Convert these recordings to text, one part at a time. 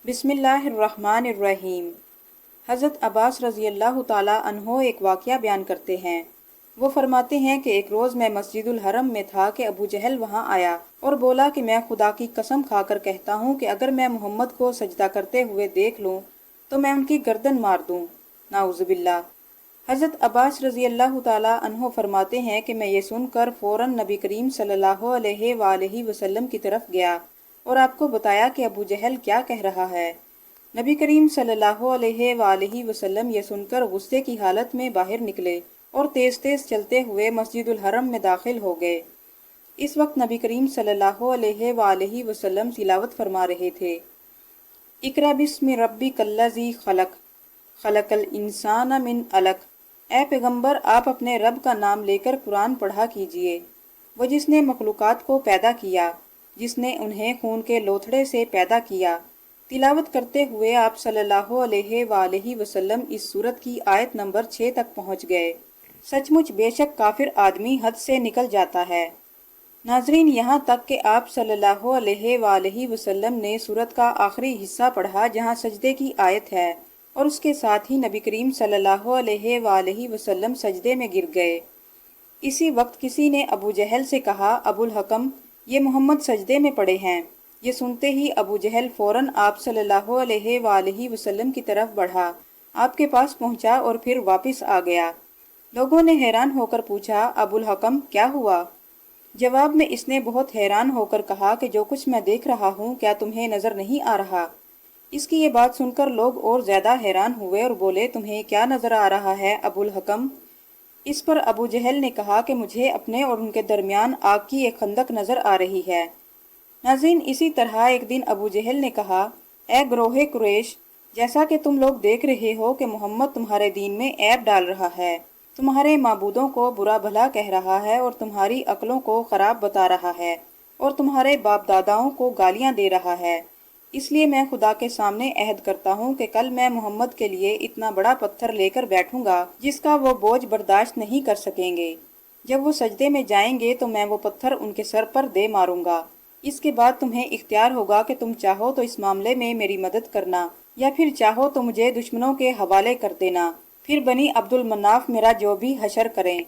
بسم اللہ الرحمن الرحیم۔ حضرت عباس رضی اللہ تعالیٰ عنہ ایک واقعہ بیان کرتے ہیں۔ وہ فرماتے ہیں کہ ایک روز میں مسجد الحرم میں تھا کہ ابو جہل وہاں آیا اور بولا کہ میں خدا کی قسم کھا کر کہتا ہوں کہ اگر میں محمد کو سجدہ کرتے ہوئے دیکھ لوں تو میں ان کی گردن مار دوں، نعوذ باللہ۔ حضرت عباس رضی اللہ تعالیٰ عنہ فرماتے ہیں کہ میں یہ سن کر فوراً نبی کریم صلی اللہ علیہ وآلہ وسلم کی طرف گیا اور آپ کو بتایا کہ ابو جہل کیا کہہ رہا ہے۔ نبی کریم صلی اللہ علیہ وآلہ وسلم یہ سن کر غصے کی حالت میں باہر نکلے اور تیز تیز چلتے ہوئے مسجد الحرم میں داخل ہو گئے۔ اس وقت نبی کریم صلی اللہ علیہ وآلہ وسلم تلاوت فرما رہے تھے، اقرأ بسم ربک الذی خلق، خلق الانسان من علق۔ اے پیغمبر، آپ اپنے رب کا نام لے کر قرآن پڑھا کیجئے، وہ جس نے مخلوقات کو پیدا کیا، جس نے انہیں خون کے لوتھڑے سے پیدا کیا۔ تلاوت کرتے ہوئے آپ صلی اللہ علیہ وآلہ وسلم اس سورت کی آیت نمبر 6 تک پہنچ گئے۔ سچ مچ بے شک کافر آدمی حد سے نکل جاتا ہے۔ ناظرین، یہاں تک کہ آپ صلی اللہ علیہ وآلہ وسلم نے سورت کا آخری حصہ پڑھا جہاں سجدے کی آیت ہے، اور اس کے ساتھ ہی نبی کریم صلی اللہ علیہ وآلہ وسلم سجدے میں گر گئے۔ اسی وقت کسی نے ابو جہل سے کہا، ابو الحکم، یہ محمد سجدے میں پڑے ہیں۔ یہ سنتے ہی ابو جہل فوراً آپ صلی اللہ علیہ وآلہ وسلم کی طرف بڑھا، آپ کے پاس پہنچا اور پھر واپس آ گیا۔ لوگوں نے حیران ہو کر پوچھا، ابو الحکم کیا ہوا؟ جواب میں اس نے بہت حیران ہو کر کہا کہ جو کچھ میں دیکھ رہا ہوں کیا تمہیں نظر نہیں آ رہا؟ اس کی یہ بات سن کر لوگ اور زیادہ حیران ہوئے اور بولے، تمہیں کیا نظر آ رہا ہے ابو الحکم؟ اس پر ابو جہل نے کہا کہ مجھے اپنے اور ان کے درمیان آگ کی ایک خندق نظر آ رہی ہے۔ ناظرین، اسی طرح ایک دن ابو جہل نے کہا، اے گروہ قریش، جیسا کہ تم لوگ دیکھ رہے ہو کہ محمد تمہارے دین میں عیب ڈال رہا ہے، تمہارے معبودوں کو برا بھلا کہہ رہا ہے اور تمہاری عقلوں کو خراب بتا رہا ہے اور تمہارے باپ داداؤں کو گالیاں دے رہا ہے، اس لیے میں خدا کے سامنے عہد کرتا ہوں کہ کل میں محمد کے لیے اتنا بڑا پتھر لے کر بیٹھوں گا جس کا وہ بوجھ برداشت نہیں کر سکیں گے۔ جب وہ سجدے میں جائیں گے تو میں وہ پتھر ان کے سر پر دے ماروں گا۔ اس کے بعد تمہیں اختیار ہوگا کہ تم چاہو تو اس معاملے میں میری مدد کرنا یا پھر چاہو تو مجھے دشمنوں کے حوالے کر دینا، پھر بنی عبد المناف میرا جو بھی حشر کریں۔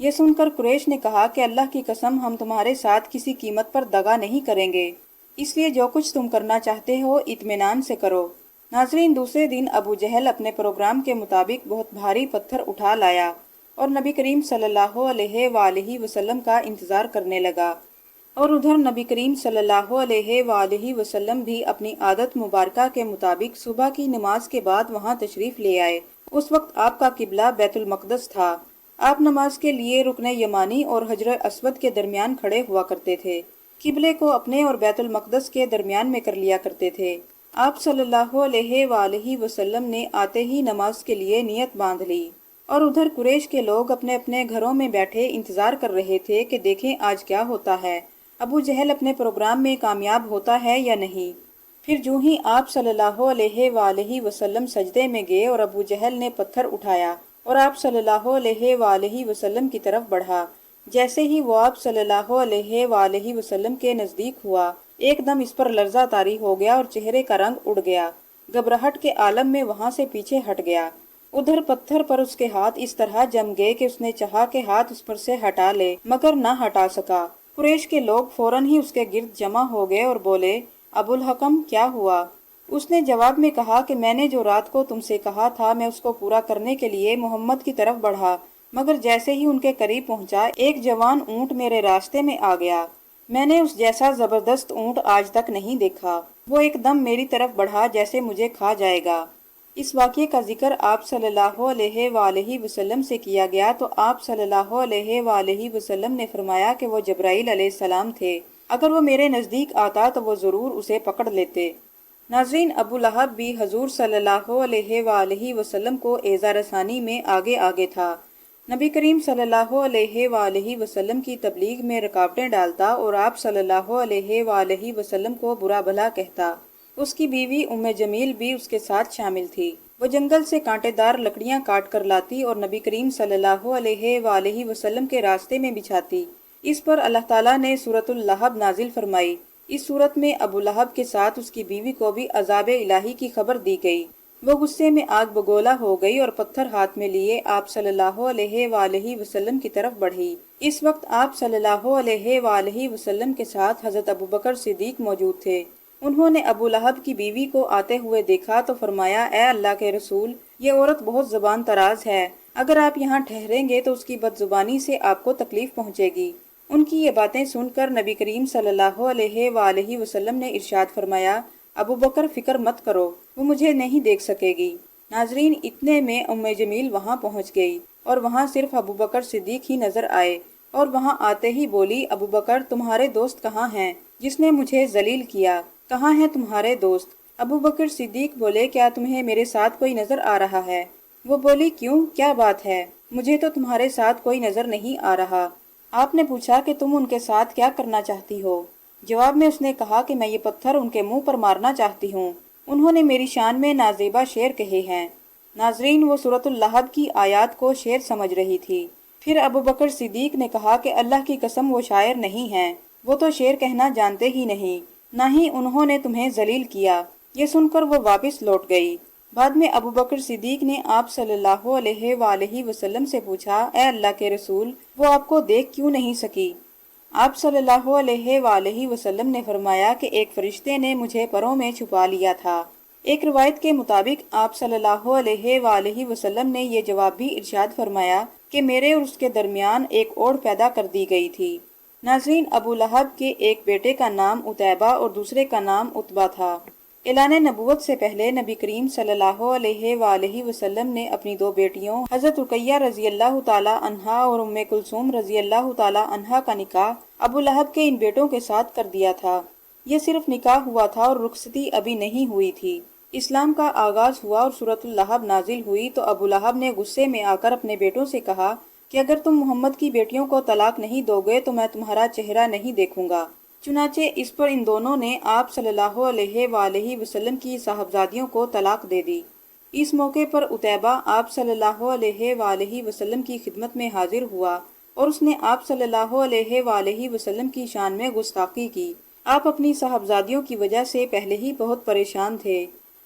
یہ سن کر قریش نے کہا کہ اللہ کی قسم، ہم تمہارے ساتھ کسی قیمت پر دغا نہیں کریں گے، اس لیے جو کچھ تم کرنا چاہتے ہو اطمینان سے کرو۔ ناظرین، دوسرے دن ابو جہل اپنے پروگرام کے مطابق بہت بھاری پتھر اٹھا لایا اور نبی کریم صلی اللہ علیہ وآلہ وسلم کا انتظار کرنے لگا، اور ادھر نبی کریم صلی اللہ علیہ وآلہ وسلم بھی اپنی عادت مبارکہ کے مطابق صبح کی نماز کے بعد وہاں تشریف لے آئے۔ اس وقت آپ کا قبلہ بیت المقدس تھا۔ آپ نماز کے لیے رکن یمانی اور حجر اسود کے درمیان کھڑے ہوا کرتے تھے، قبلے کو اپنے اور بیت المقدس کے درمیان میں کر لیا کرتے تھے۔ آپ صلی اللہ علیہ وآلہ وسلم نے آتے ہی نماز کے لیے نیت باندھ لی، اور ادھر قریش کے لوگ اپنے اپنے گھروں میں بیٹھے انتظار کر رہے تھے کہ دیکھیں آج کیا ہوتا ہے، ابو جہل اپنے پروگرام میں کامیاب ہوتا ہے یا نہیں۔ پھر جو ہی آپ صلی اللہ علیہ وآلہ وسلم سجدے میں گئے اور ابو جہل نے پتھر اٹھایا اور آپ صلی اللہ علیہ وآلہ وسلم کی طرف بڑھا، جیسے ہی وہ آپ صلی اللہ علیہ وآلہ وسلم کے نزدیک ہوا، ایک دم اس پر لرزہ طاری ہو گیا اور چہرے کا رنگ اڑ گیا، گھبراہٹ کے عالم میں وہاں سے پیچھے ہٹ گیا۔ ادھر پتھر پر اس کے ہاتھ اس طرح جم گئے کہ اس نے چاہا کہ ہاتھ اس پر سے ہٹا لے مگر نہ ہٹا سکا۔ قریش کے لوگ فوراً ہی اس کے گرد جمع ہو گئے اور بولے، ابو الحکم کیا ہوا؟ اس نے جواب میں کہا کہ میں نے جو رات کو تم سے کہا تھا میں اس کو پورا کرنے کے لیے محمد کی طرف بڑھا، مگر جیسے ہی ان کے قریب پہنچا ایک جوان اونٹ میرے راستے میں آ گیا۔ میں نے اس جیسا زبردست اونٹ آج تک نہیں دیکھا۔ وہ ایک دم میری طرف بڑھا جیسے مجھے کھا جائے گا۔ اس واقعے کا ذکر آپ صلی اللہ علیہ وآلہ وسلم سے کیا گیا تو آپ صلی اللہ علیہ وآلہ وسلم نے فرمایا کہ وہ جبرائیل علیہ السلام تھے، اگر وہ میرے نزدیک آتا تو وہ ضرور اسے پکڑ لیتے۔ ناظرین، ابو لہب بھی حضور صلی اللہ علیہ وآلہ وسلم کو ایذا رسانی میں آگے آگے تھا، نبی کریم صلی اللہ علیہ وآلہ وسلم کی تبلیغ میں رکاوٹیں ڈالتا اور آپ صلی اللہ علیہ وآلہ وسلم کو برا بھلا کہتا۔ اس کی بیوی ام جمیل بھی اس کے ساتھ شامل تھی۔ وہ جنگل سے کانٹے دار لکڑیاں کاٹ کر لاتی اور نبی کریم صلی اللہ علیہ وآلہ وسلم کے راستے میں بچھاتی۔ اس پر اللہ تعالیٰ نے سورۃ اللہب نازل فرمائی، اس صورت میں ابو لہب کے ساتھ اس کی بیوی کو بھی عذاب الہی کی خبر دی گئی۔ وہ غصے میں آگ بگولا ہو گئی اور پتھر ہاتھ میں لیے آپ صلی اللہ علیہ وآلہ وسلم کی طرف بڑھی۔ اس وقت آپ صلی اللہ علیہ وآلہ وسلم کے ساتھ حضرت ابوبکر صدیق موجود تھے۔ انہوں نے ابو لہب کی بیوی کو آتے ہوئے دیکھا تو فرمایا، اے اللہ کے رسول، یہ عورت بہت زبان دراز ہے، اگر آپ یہاں ٹھہریں گے تو اس کی بد زبانی سے آپ کو تکلیف پہنچے گی۔ ان کی یہ باتیں سن کر نبی کریم صلی اللہ علیہ وآلہ وسلم نے ارشاد فرمایا، ابو بکر فکر مت کرو، وہ مجھے نہیں دیکھ سکے گی۔ ناظرین، اتنے میں جمیل وہاں پہنچ گئی اور وہاں صرف ابو بکر صدیق ہی نظر آئے، اور وہاں آتے ہی بولی، ابو بکر تمہارے دوست کہاں ہیں جس نے مجھے ذلیل کیا؟ کہاں ہیں تمہارے دوست؟ ابو بکر صدیق بولے، کیا تمہیں میرے ساتھ کوئی نظر آ رہا ہے؟ وہ بولی، کیوں، کیا بات ہے؟ مجھے تو تمہارے ساتھ کوئی نظر نہیں آ رہا۔ آپ نے پوچھا کہ تم ان کے ساتھ کیا کرنا چاہتی ہو؟ جواب میں اس نے کہا کہ میں یہ پتھر ان کے منہ پر مارنا چاہتی ہوں، انہوں نے میری شان میں نازیبا شعر کہے ہیں۔ ناظرین، وہ سورۃ اللہب کی آیات کو شعر سمجھ رہی تھی۔ پھر ابو بکر صدیق نے کہا کہ اللہ کی قسم وہ شاعر نہیں ہیں، وہ تو شعر کہنا جانتے ہی نہیں، نہ ہی انہوں نے تمہیں ذلیل کیا۔ یہ سن کر وہ واپس لوٹ گئی۔ بعد میں ابو بکر صدیق نے آپ صلی اللہ علیہ وآلہ وسلم سے پوچھا، اے اللہ کے رسول، وہ آپ کو دیکھ کیوں نہیں سکی؟ آپ صلی اللہ علیہ وآلہ وسلم نے فرمایا کہ ایک فرشتے نے مجھے پروں میں چھپا لیا تھا۔ ایک روایت کے مطابق آپ صلی اللہ علیہ وآلہ وسلم نے یہ جواب بھی ارشاد فرمایا کہ میرے اور اس کے درمیان ایک اوڑ پیدا کر دی گئی تھی۔ ناظرین، ابو لہب کے ایک بیٹے کا نام عتیبہ اور دوسرے کا نام عتبہ تھا۔ اعلان نبوت سے پہلے نبی کریم صلی اللہ علیہ وآلہ وسلم نے اپنی دو بیٹیوں حضرت رقیہ رضی اللہ تعالی عنہا اور ام کلثوم رضی اللہ تعالی عنہا کا نکاح ابو لہب کے ان بیٹوں کے ساتھ کر دیا تھا۔ یہ صرف نکاح ہوا تھا اور رخصتی ابھی نہیں ہوئی تھی۔ اسلام کا آغاز ہوا اور سورۃ اللہب نازل ہوئی تو ابو لہب نے غصے میں آ کر اپنے بیٹوں سے کہا کہ اگر تم محمد کی بیٹیوں کو طلاق نہیں دو گے تو میں تمہارا چہرہ نہیں دیکھوں گا۔ چنانچہ اس پر ان دونوں نے آپ صلی اللہ علیہ وآلہ وسلم کی صاحبزادیوں کو طلاق دے دی۔ اس موقع پر عتیبہ آپ صلی اللہ علیہ وآلہ وسلم کی خدمت میں حاضر ہوا اور اس نے آپ صلی اللہ علیہ وآلہ وسلم کی شان میں گستاخی کی۔ آپ اپنی صاحبزادیوں کی وجہ سے پہلے ہی بہت پریشان تھے۔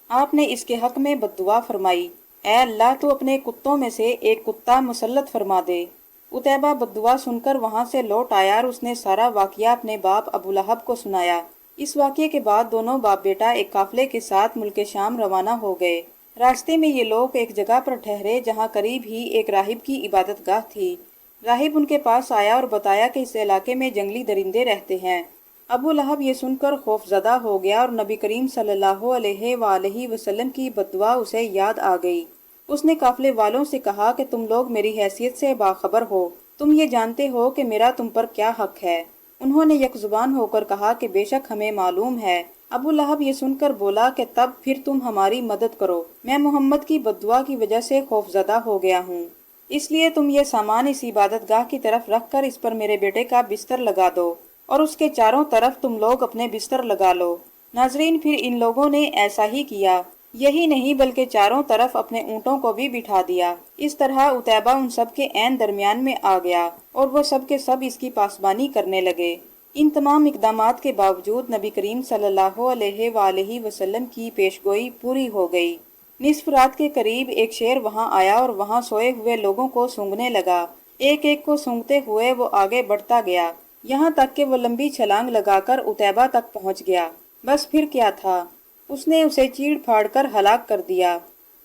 آپ نے اس کے حق میں بد دعا فرمائی، اے اللہ تو اپنے کتوں میں سے ایک کتا مسلط فرما دے۔ عتیبہ بد دعا سن کر وہاں سے لوٹ آیا اور اس نے سارا واقعہ اپنے باپ ابو لہب کو سنایا۔ اس واقعے کے بعد دونوں باپ بیٹا ایک قافلے کے ساتھ ملک شام روانہ ہو گئے۔ راستے میں یہ لوگ ایک جگہ پر ٹھہرے جہاں قریب ہی ایک راہب کی عبادت گاہ تھی۔ راہب ان کے پاس آیا اور بتایا کہ اس علاقے میں جنگلی درندے رہتے ہیں۔ ابو لہب یہ سن کر خوف زدہ ہو گیا اور نبی کریم صلی اللہ علیہ وآلہ وسلم کی بد دعا اسے یاد آ گئی۔ اس نے قافلے والوں سے کہا کہ تم لوگ میری حیثیت سے باخبر ہو، تم یہ جانتے ہو کہ میرا تم پر کیا حق ہے؟ انہوں نے یک زبان ہو کر کہا کہ بے شک ہمیں معلوم ہے۔ ابو لہب یہ سن کر بولا کہ تب پھر تم ہماری مدد کرو، میں محمد کی بد دعا کی وجہ سے خوف زدہ ہو گیا ہوں، اس لیے تم یہ سامان اس عبادت گاہ کی طرف رکھ کر اس پر میرے بیٹے کا بستر لگا دو اور اس کے چاروں طرف تم لوگ اپنے بستر لگا لو۔ ناظرین، پھر ان لوگوں نے ایسا ہی کیا۔ یہی نہیں بلکہ چاروں طرف اپنے اونٹوں کو بھی بٹھا دیا۔ اس طرح عتیبہ ان سب کے عین درمیان میں آ گیا اور وہ سب کے سب اس کی پاسبانی کرنے لگے۔ ان تمام اقدامات کے باوجود نبی کریم صلی اللہ علیہ وآلہ وسلم کی پیشگوئی پوری ہو گئی۔ نصف رات کے قریب ایک شیر وہاں آیا اور وہاں سوئے ہوئے لوگوں کو سونگھنے لگا۔ ایک ایک کو سونگھتے ہوئے وہ آگے بڑھتا گیا، یہاں تک کہ وہ لمبی چھلانگ لگا کر عتیبہ تک پہنچ گیا۔ بس پھر کیا تھا، اس نے اسے چیڑ پھاڑ کر ہلاک کر دیا۔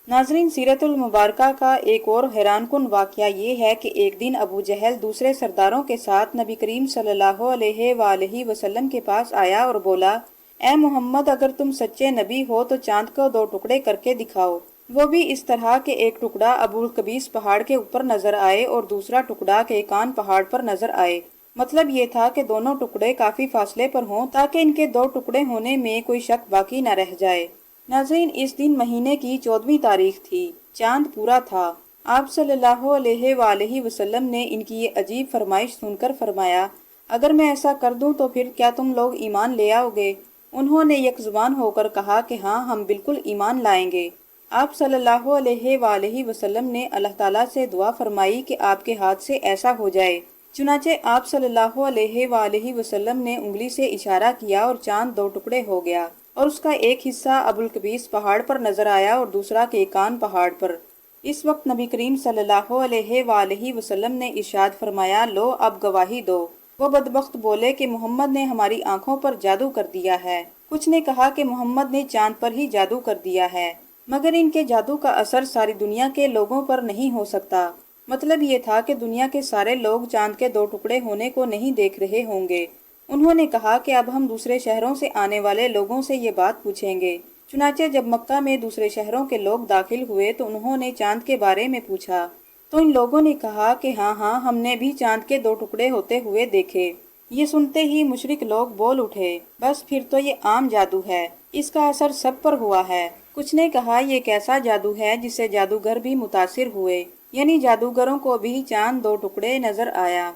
ناظرین، سیرت المبارکہ کا ایک اور حیران کن واقعہ یہ ہے کہ ایک دن ابو جہل دوسرے سرداروں کے ساتھ نبی کریم صلی اللہ علیہ وآلہ وسلم کے پاس آیا اور بولا، اے محمد، اگر تم سچے نبی ہو تو چاند کو دو ٹکڑے کر کے دکھاؤ، وہ بھی اس طرح کہ ایک ٹکڑا ابو القبیس پہاڑ کے اوپر نظر آئے اور دوسرا ٹکڑا کیکان پہاڑ پر نظر آئے۔ مطلب یہ تھا کہ دونوں ٹکڑے کافی فاصلے پر ہوں تاکہ ان کے دو ٹکڑے ہونے میں کوئی شک باقی نہ رہ جائے۔ ناظرین، اس دن مہینے کی 14ویں تاریخ تھی، چاند پورا تھا۔ آپ صلی اللہ علیہ وآلہ وسلم نے ان کی یہ عجیب فرمائش سن کر فرمایا، اگر میں ایسا کر دوں تو پھر کیا تم لوگ ایمان لے آؤ گے؟ انہوں نے یک زبان ہو کر کہا کہ ہاں، ہم بالکل ایمان لائیں گے۔ آپ صلی اللہ علیہ وآلہ وسلم نے اللہ تعالیٰ سے دعا فرمائی کہ آپ کے ہاتھ سے ایسا ہو جائے۔ چنانچہ آپ صلی اللہ علیہ وآلہ وسلم نے انگلی سے اشارہ کیا اور چاند دو ٹکڑے ہو گیا، اور اس کا ایک حصہ ابوالقبیس پہاڑ پر نظر آیا اور دوسرا کیکان پہاڑ پر۔ اس وقت نبی کریم صلی اللہ علیہ وآلہ وسلم نے ارشاد فرمایا، لو اب گواہی دو۔ وہ بدبخت بولے کہ محمد نے ہماری آنکھوں پر جادو کر دیا ہے۔ کچھ نے کہا کہ محمد نے چاند پر ہی جادو کر دیا ہے، مگر ان کے جادو کا اثر ساری دنیا کے لوگوں پر نہیں ہو سکتا۔ مطلب یہ تھا کہ دنیا کے سارے لوگ چاند کے دو ٹکڑے ہونے کو نہیں دیکھ رہے ہوں گے۔ انہوں نے کہا کہ اب ہم دوسرے شہروں سے آنے والے لوگوں سے یہ بات پوچھیں گے۔ چنانچہ جب مکہ میں دوسرے شہروں کے لوگ داخل ہوئے تو انہوں نے چاند کے بارے میں پوچھا، تو ان لوگوں نے کہا کہ ہاں ہاں، ہم نے بھی چاند کے دو ٹکڑے ہوتے ہوئے دیکھے۔ یہ سنتے ہی مشرک لوگ بول اٹھے، بس پھر تو یہ عام جادو ہے، اس کا اثر سب پر ہوا ہے۔ کچھ نے کہا یہ کیسا جادو ہے جس سے جادوگر بھی متاثر ہوئے، یعنی جادوگروں کو بھی چاند دو ٹکڑے نظر آیا۔